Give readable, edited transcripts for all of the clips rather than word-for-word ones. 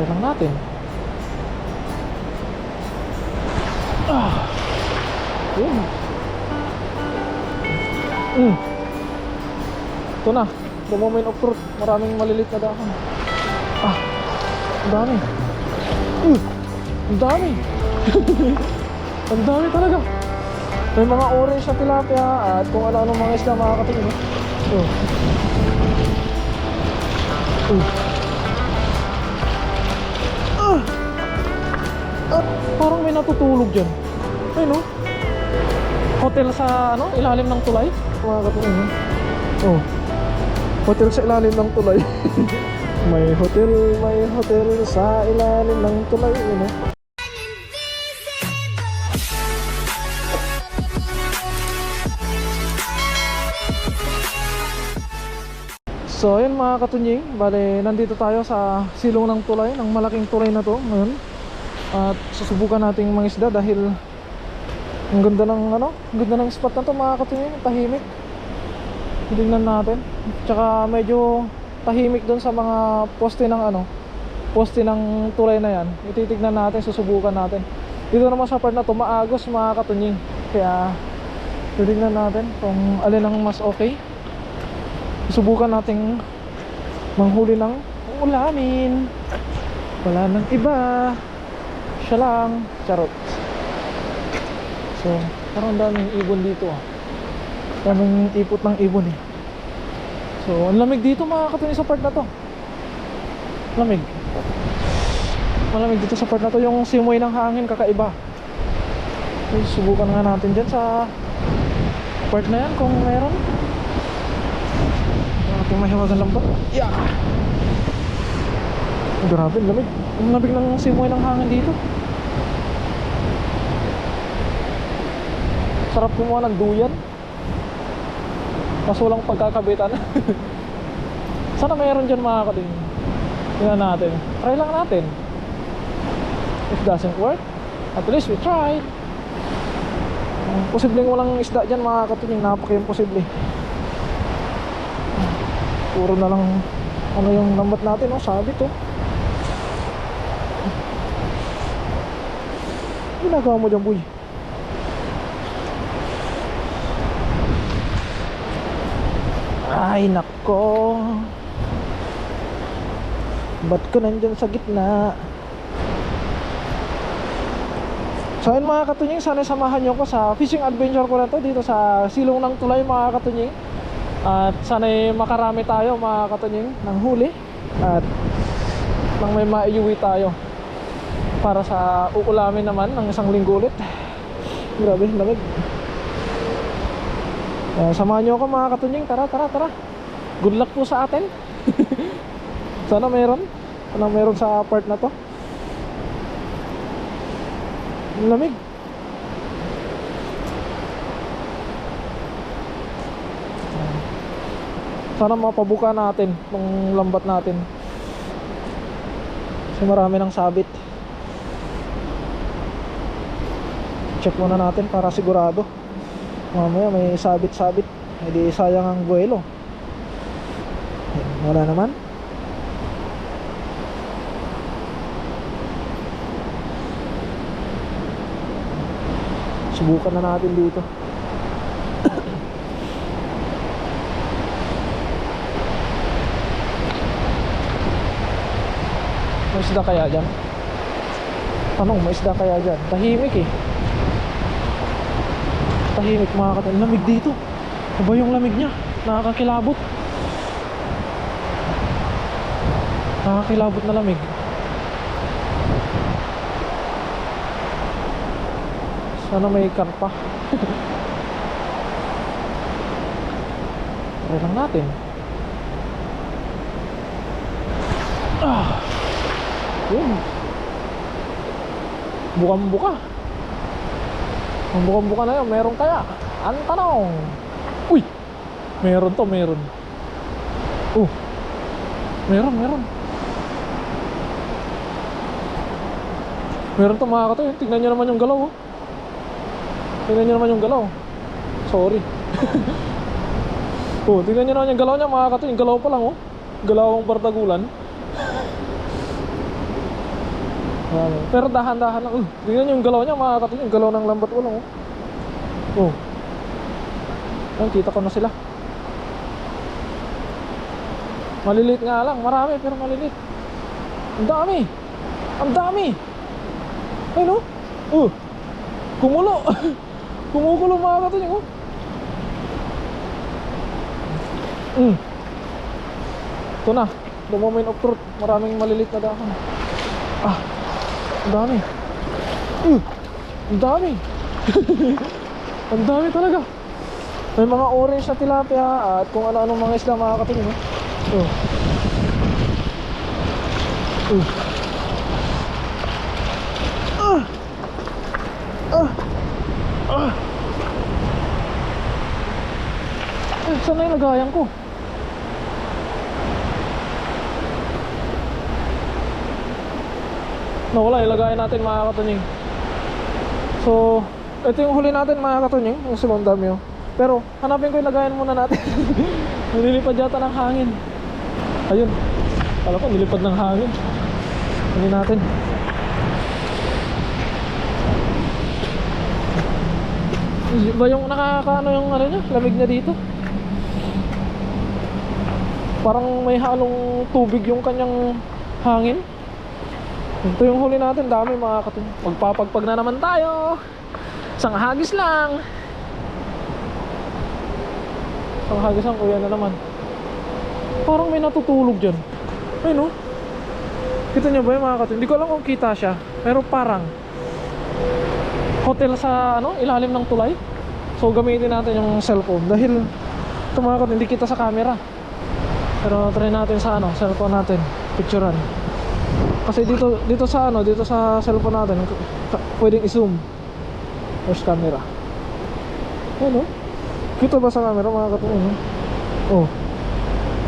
Try lang natin. Ah. Yun. Ito na. Dumomain of fruit. Maraming malilit na dahon. Ah. Ang dami. Ang dami. Ang dami talaga. May mga orange na tilapia at kung ano-ano mga isda makakatingin. Parang may natutulog dyan. Ay no? Hotel sa ano, ilalim ng tulay. Makakatingin. Hotel sa ilalim ng tulay. May hotel sa ilalim ng tulay. Ano? So ayun mga katunying, bale nandito tayo sa silong ng tulay, ng malaking tulay na to ngayon. At susubukan nating mangisda dahil ang ganda ng ano, ang ganda ng spot na to mga katunying, tahimik. Tingnan natin. Tsaka medyo tahimik doon sa mga poste ng ano, poste ng tulay na yan. Ititignan natin, susubukan natin. Dito naman sa part na to, maagos mga katunying. Kaya titignan natin kung alin ang mas okay. Subukan nating manghuli ng ulamin. Wala nang iba, siya lang, charot. So parang daming ibon dito daming ipot ng ibon eh. So ang lamig dito mga katunying sa part na to. Lamig. Malamig dito sa part na to. Yung simoy ng hangin kakaiba. So, subukan nga natin dyan sa part na yan kung meron. Mahiwagan lang ba? Yeah! Grabe, lamig. Ang lamig ng simoy ng hangin dito. Sarap kumuha ng duyan. Kaso walang pagkakabitan. Sana mayroon dyan mga kating. Tingnan natin. Try lang natin. If doesn't work, at least we tried. Posibleng walang isda dyan mga kating. Napaka-imposible. Puro na lang ano yung lambat natin, sabit ginagawa mo dyan boy? Ay nako, ba't ko nandyan sa gitna? So ayun mga katunying, sana samahan nyo ko sa fishing adventure ko na to dito sa silong ng tulay mga katunying. At sana'y makarami tayo mga katunying ng huli. At nang may maiuwi tayo para sa uulamin naman ng isang linggo ulit. Grabe, lamig. Samahan nyo ako mga katunying. Tara. Good luck po sa atin. Sana meron. Sana meron sa part na to. Lamig. Sana mapabuka natin ng lambat natin. Kasi marami ng sabit. Check muna natin para sigurado. Mamaya may sabit-sabit. Hindi sayang ang buwelo. Wala naman. Subukan na natin dito. May isda kaya dyan? Tanong, may isda kaya dyan? Tahimik eh. Tahimik mga katunying. Lamig dito. Iba yung lamig niya. Nakakakilabot. Nakakakilabot na lamig. Sana may karpa. Try lang natin. Yun. Bukang-buka. Ang bukang-buka na yun, meron kaya? Ang tanong. Uy! Meron to, meron. Meron. Meron to mga katoy. Tignan nyo naman yung galaw Tignan nyo naman yung galaw. Sorry. Tignan nyo naman yung galaw niya mga katoy. Yung galaw pa lang Galawang bardagulan. Pero dahan-dahan lang. Tingnan nyo yung galaw niya, mga katunying. Yung galaw ng lambat ko lang. Oh. Ay, kita ko na sila. Maliliit nga lang, marami pero maliliit. Ang dami. Ang dami. Ay no? Kumulo. Kumukulo mga katunying. Ito na, the moment of truth. Maraming maliliit na dahon. Ang dami. Ang dami. Ang dami talaga. May mga orange na tilapia at kung ano-anong mga isla mga katunying. Saan na yung lagayan ko? Wala, ilagayan natin mga katunying. So, ito yung huli natin mga katunying, yung simang dami. Pero, hanapin ko yung lagayan muna natin. Nililipad yata ng hangin. Ayun, kala ko nilipad ng hangin. Huli natin. Ba yung nakakaano yung ano niya, lamig niya dito. Parang may halong tubig yung kanyang hangin. Ito yung huli natin, dami mga katunying. Magpapagpag na naman tayo. Isang hagis lang. Isang hagis lang, kuya na naman. Parang may natutulog dyan. Ay no? Kita nyo ba yung mga katunying? Hindi ko alam kung kita siya, pero parang hotel sa ano, ilalim ng tulay. So gamitin natin yung cellphone. Dahil ito mga katunying, hindi kita sa camera. Pero try natin sa ano, cellphone natin, picturean. Kasi dito sa cellphone natin pwedeng i-zoom. There's camera. Ano? Kita ba sa camera mga katunying?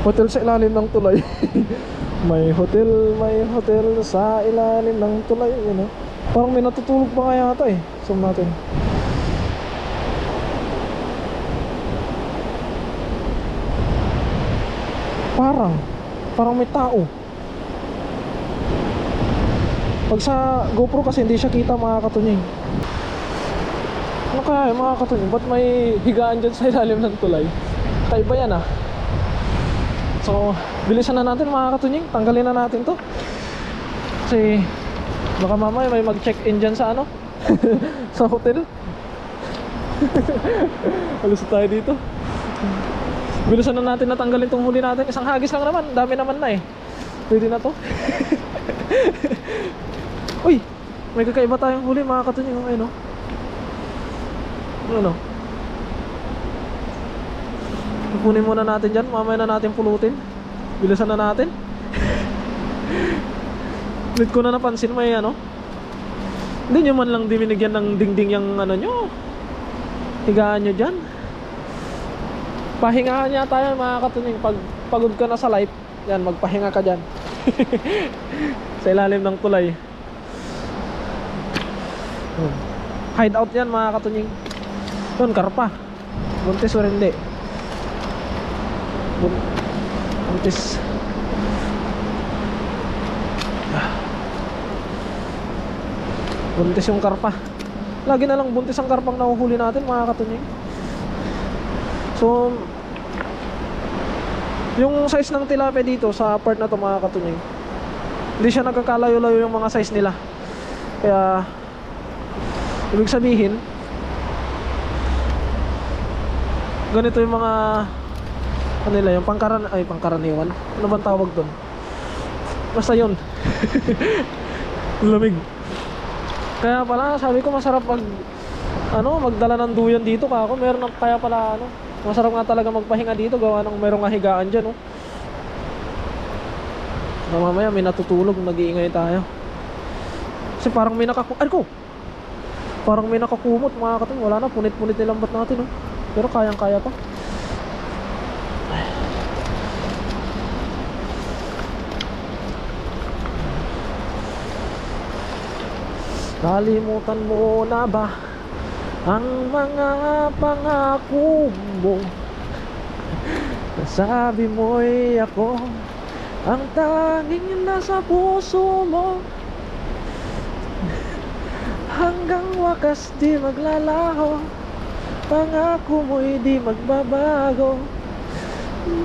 Hotel sa ilalim ng tulay. may hotel sa ilalim ng tulay, you know? Parang may natutulog pa kaya ata eh. Zoom natin. Parang may tao. Pag sa GoPro kasi hindi siya kita mga katunying. Ano kaya yung mga katunying? Ba't may higaan dyan sa ilalim ng tulay? Kaiba yan ah. So, bilisan na natin mga katunying. Tanggalin na natin to. Kasi baka mamaya may mag-check-in dyan sa ano sa hotel. Alis tayo dito. Bilisan na natin na tanggalin tong huli natin. Isang hagis lang naman, dami naman na eh. Pwede na to. Uy, may kakaiba tayong huli mga katunying. Ayun, no? Ano? Kukunin muna natin dyan, mamaya na natin pulutin. Bilisan na natin. Ulit ko na napansin may ano. Hindi nyo man lang binigyan ng dingding yung ano nyo. Higaan nyo dyan. Pahingahan niya tayo mga katunying. Pag pagod ka na sa life, yan, magpahinga ka dyan. Sa ilalim ng tulay. Hideout yan mga katunying. Yun, karpa. Buntis o hindi? Buntis. Buntis yung karpa. Lagi na lang buntis ang karpang nahuhuli natin mga katunying. So, yung size ng tilapia dito sa part na to mga katunying, hindi siya nagkakalayo-layo yung mga size nila. Kaya ibig sabihin ganito yung mga ano nila, yung pangkaraniwan. Ano bang tawag doon? Basta yun. Lamig. Kaya pala sabi ko masarap pag magdala ng duyan dito kako. Kaya pala masarap nga talaga magpahinga dito gawa ng merong higaan dyan mamaya may natutulog, nag-iingay tayo. Kasi parang may parang may nakakumot mga katunying. Wala na, punit-punit nilang bat natin pero kayang-kaya pa. Kalimutan mo na ba ang mga pangako mo? Nasabi mo'y ako ang tanging nasa puso mo. hanggang wakas di maglalaho, pangako mo'y di magbabago.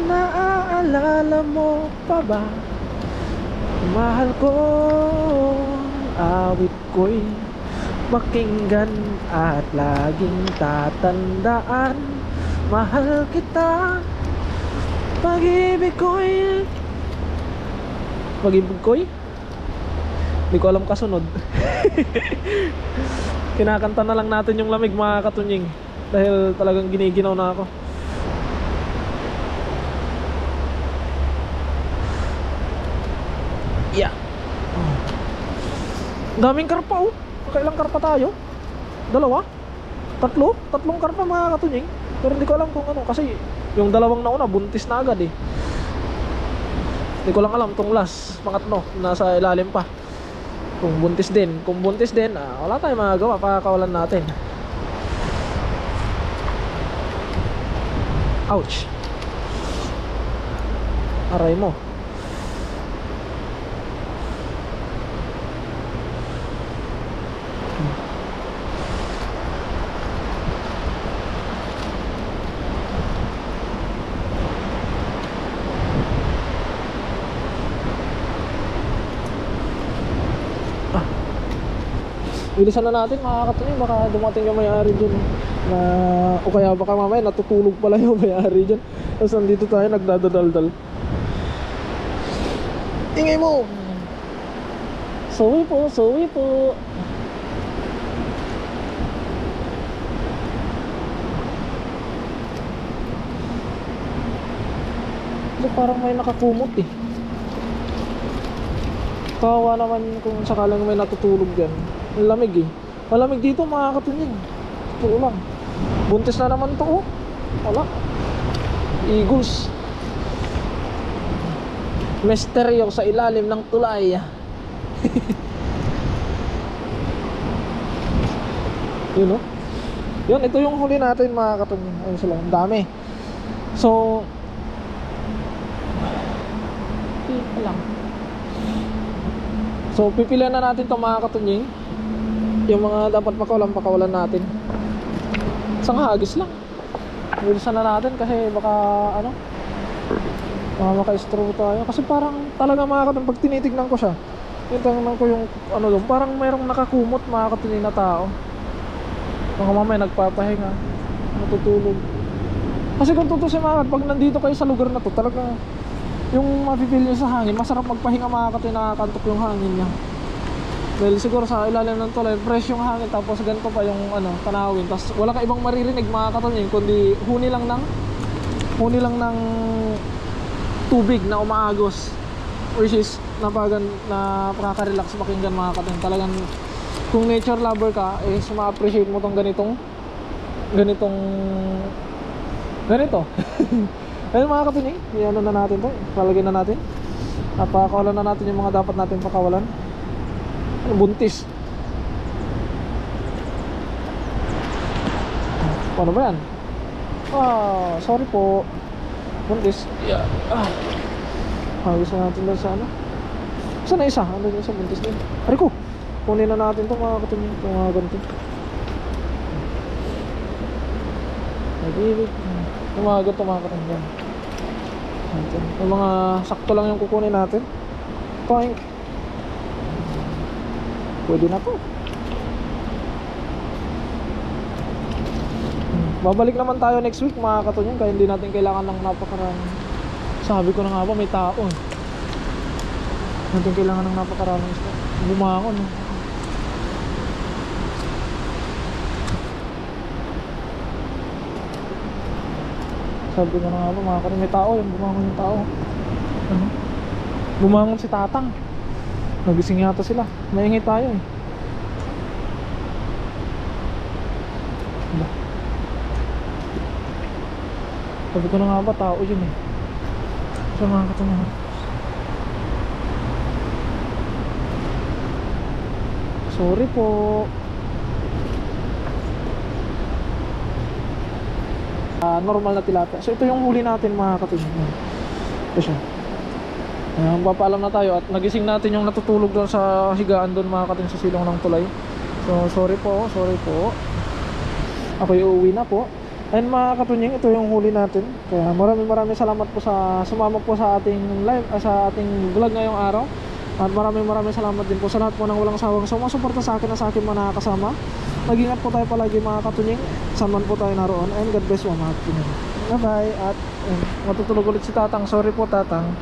Naaalala mo pa ba, mahal ko, awit ko'y pakinggan at laging tatandaan. Mahal kita, pag-ibig ko'y Hindi ko alam kasunod. Kinakanta na lang natin yung lamig mga katunying, dahil talagang giniginaw na ako. Yeah. Daming karpa oh. Kailang karpa tayo? Dalawa? Tatlong karpa mga katunying. Pero hindi ko alam kung ano, kasi yung dalawang nauna buntis na agad eh. Hindi ko lang alam tong last, pangatlo, nasa ilalim pa. Kung buntis din, wala tayong magagawa, pakakawalan natin. Ouch. Aray mo. Bilisan na natin mga katunying, baka dumating yung may-ari dyan na, o kaya baka mamaya natutulog pala yung may-ari dyan, tapos nandito tayo nagdadadaldal. Ingay mo! Sorry po. So, parang may nakakumot eh. Kawawa naman kung sakalang may natutulog dyan. Malamig eh. Malamig dito mga katunying. Totoo lang. Buntis na naman to oh. Wala. Eagles. Misteryo sa ilalim ng tulay. Yun oh. Yun, ito yung huli natin mga katunying. Ayun sila, ang dami. So ito lang. So pipilian na natin to mga katunying, yung mga dapat pakawalan natin. Isang hagis lang. Bilisan na natin kasi baka ano, maka-stroke tayo. Kasi parang talaga mga katunying, pag tinitignan ko siya, yung tingnan ko yung ano doon, parang mayroong nakakumot mga katunying na tao. Mga mamaya nagpapahinga, natutulog. Kasi kung tutusin mga, pag nandito kayo sa lugar na to, talaga yung mapipil nyo sa hangin, masarap magpahinga mga katunying, nakakantok yung hangin niya. Dahil siguro sa ilalim ng tulay, fresh yung hangin, tapos ganito pa yung ano, tanawin. Tapos wala ka ibang maririnig mga katunying, kundi huni lang ng tubig na umaagos, which is napaka-relax pakinggan mga katunying. Talagang kung nature lover ka, is ma-appreciate mo tong ganito. Ayun mga katunying, i-ano na natin to, palagay na natin. Napakawalan na natin yung mga dapat natin pakawalan. Buntis. Paano ba yan? Sorry po. Buntis. Yeah. Hagis na natin doon sa ano. Saan na isa? Ano yung isa? Buntis din. Ari ko, kunin na natin to mga katunying, itong mga ganito. Nag-ibig. Tumagot to mga katunying. Yung mga sakto lang yung kukunin natin. Poink. Pwede na to. Babalik naman tayo next week mga katunying, kaya hindi natin kailangan ng napakaraming. Sabi ko na nga ba, may tao eh. Natin kailangan ng napakaraming isda. Bumangon eh. Sabi ko na nga ba mga katunying, may tao eh. Bumangon yung tao. Bumangon si Tatang. Nagising yata sila. Maingay tayo eh. Sabi ko na nga ba, tao yun eh. Sa mga katunying. Sorry po. Normal na tilapia. So ito yung huli natin mga katunying. Ito siya. Papaalam na tayo at nagising natin yung natutulog doon sa higaan doon mga katunying, sa silong ng tulay. So sorry po, sorry po. Ako uuwi na po. And mga katunying, ito yung huli natin. Kaya maraming salamat po sa sumama po sa ating live, sa ating vlog ngayong araw. At maraming salamat din po sa lahat po ng walang sawang sumusuporta sa akin at sa akin mga nakakasama. Mag-ingat po tayo palagi mga katunying. Saan man po tayo naroon. And God bless po mga katunying. Bye bye. At matutulog ulit si Tatang. Sorry po Tatang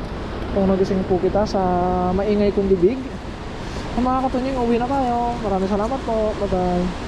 kung nagising po kita sa maingay kong bibig. Mga katunying, uwi na tayo. Maraming salamat po. Bye bye.